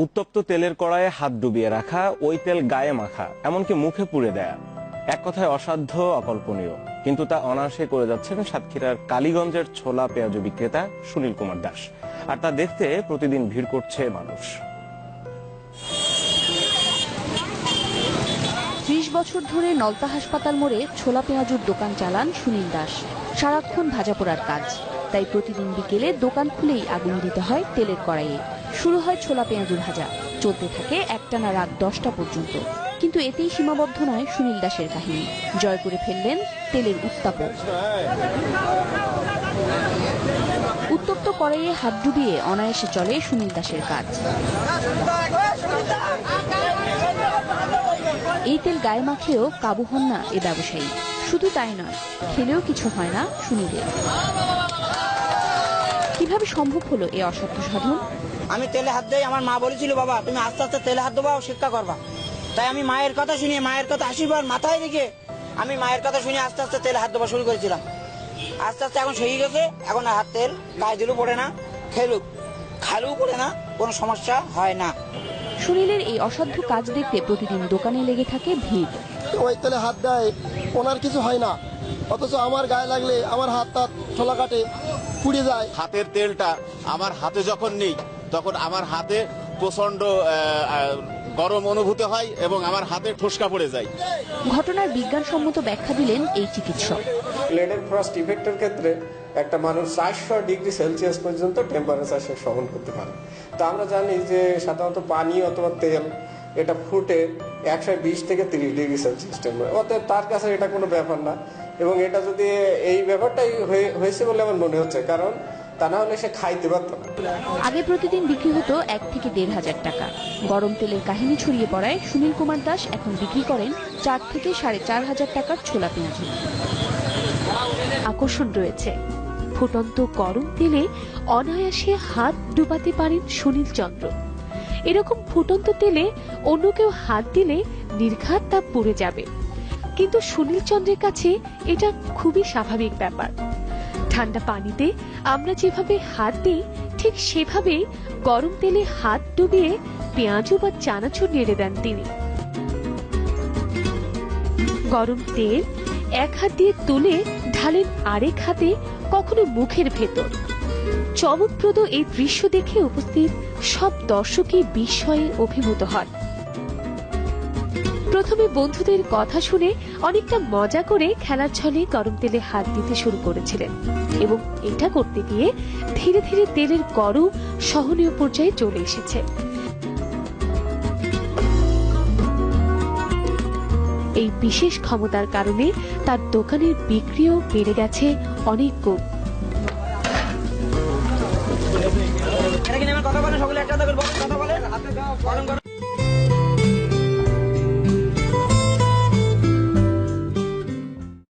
উত্তপ্ত তেলের কড়াইয়ে হাত ডুবিয়ে রাখা, ওই তেল গায়ে মাখা, এমনকি মুখে পুড়ে দেয়া, এক কথায় অসাধ্য, অকল্পনীয়। কিন্তু তা অনায়াসে করে যাচ্ছেন সাতক্ষীরার কালীগঞ্জের ছোলা পেঁয়াজু বিক্রেতা সুনীল কুমার দাস। আর তা দেখতে প্রতিদিন ভিড় করছে মানুষ। ৩০ বছর ধরে নলতা হাসপাতাল মোড়ে ছোলা পেঁয়াজুর দোকান চালান সুনীল দাস। সারাক্ষণ ভাজা পোড়ার কাজ, তাই প্রতিদিন বিকেলে দোকান খুলেই আগুন দিতে হয় তেলের কড়াইয়ে। শুরু হয় ছোলা পেঁয়াজু ভাজা, চলতে থাকে একটানা রাত 10টা পর্যন্ত। কিন্তু এতেই সীমাবদ্ধ নয় সুনীল দাসের কাহিনী। জয় করে ফেললেন তেলের উত্তাপক। উত্তপ্ত কড়াইয়ে হাত ডুবিয়ে অনায়াসে চলে সুনীল দাসের কাজ। এই তেল গায়ে মাখলেও কাবু হন না এ ব্যবসায়ী। শুধু তাই নয়, খেলেও কিছু হয় না সুনীলের। কিভাবে সম্ভব হলো এ অসাধ্য সাধন? আমি তেলে হাত দিই, আমার মা বলেছিল বাবা তুমি আস্তে আস্তে তেলে হাত দেবা, শিক্ষা করবা। তাই আমি মায়ের কথা শুনি, মায়ের কথা আশীর্বাদ মাথায় রেখে আমি মায়ের কথা শুনে আস্তে আস্তে তেলে হাত দেওয়া শুরু করেছিলাম। আস্তে আস্তে এখন শিখে গেছে। এখন হাত তেল গায়ে দিলেও পড়ে না, খালেও পড়ে না, কোনো সমস্যা হয় না। সুনীলের এই অসাধ্য কাজ দেখতে প্রতিদিন দোকানে লেগে থাকে ভিড়। ওই তেলে হাত দেয়, ওনার কিছু হয় না, অথচ আমার গায়ে লাগলে আমার হাতটা ছোলা কাটে, পুড়ে যায়। হাতের তেলটা আমার হাতে যখন নেই, তখন আমার হাতে প্রচন্ড গরম অনুভূতি হয় এবং আমার হাতে ঠোসকা পড়ে যায়। ঘটনার বিজ্ঞানসম্মত ব্যাখ্যা দিলেন এই চিকিৎসক। ব্লেডের ফ্রস্ট ইফেক্টের ক্ষেত্রে একটা মানুষ 400 ডিগ্রি সেলসিয়াস পর্যন্ত টেম্পারেচার সে সহন করতে পারে। তো আমরা জানি যে সাধারণত পানি অথবা তেল এটা ফুটে 120 থেকে 30 ডিগ্রি সেলসিয়াস টেম্পারেচার, অতএব তার কাছে এটা কোনো ব্যাপার না। এবং এটা যদি এই ব্যাপারটাই হয়েছে বলে আমার মনে হচ্ছে, কারণ তা না হলে সে খাইতে পারত না। আগে প্রতিদিন বিক্রি হতো 1 থেকে 1,500 টাকা। গরম তেলের কাহিনী ছড়িয়ে পড়ায় সুনীল কুমার দাস এখন বিক্রি করেন 4 থেকে 4,500 টাকার ছোলা পেঁয়াজু। আকর্ষণ রয়েছে, ফুটন্ত গরম তেলে অনায়াসে হাত ডুবাতে পারেন সুনীল চন্দ্র। এরকম ফুটন্ত তেলে অন্য কেউ হাত দিলে নির্ঘাত তা পুড়ে যাবে, কিন্তু সুনীল চন্দ্রের কাছে এটা খুবই স্বাভাবিক ব্যাপার। ঠান্ডা পানিতে আমরা যেভাবে হাত দিই, ঠিক সেভাবেই গরম তেলে হাত ডুবিয়ে পেঁয়াজু বা চানাচুর নেড়ে দেন তিনি। গরম তেল এক হাত দিয়ে তুলে ঢালেন আরেক হাতে, কখনো মুখের ভেতর। চমকপ্রদ এই দৃশ্য দেখে উপস্থিত সব দর্শকই বিস্ময়ে অভিভূত হন। প্রথমে বন্ধুদের কথা শুনে অনেকটা মজা করে খেলার ছলে গরম তেলে হাত দিতে শুরু করেছিলেন, এবং এটা করতে গিয়ে ধীরে ধীরে তেলের গরম সহনীয় পর্যায়ে চলে এসেছে। এই বিশেষ ক্ষমতার কারণে তার দোকানের বিক্রিও বেড়ে গেছে অনেক গুণ।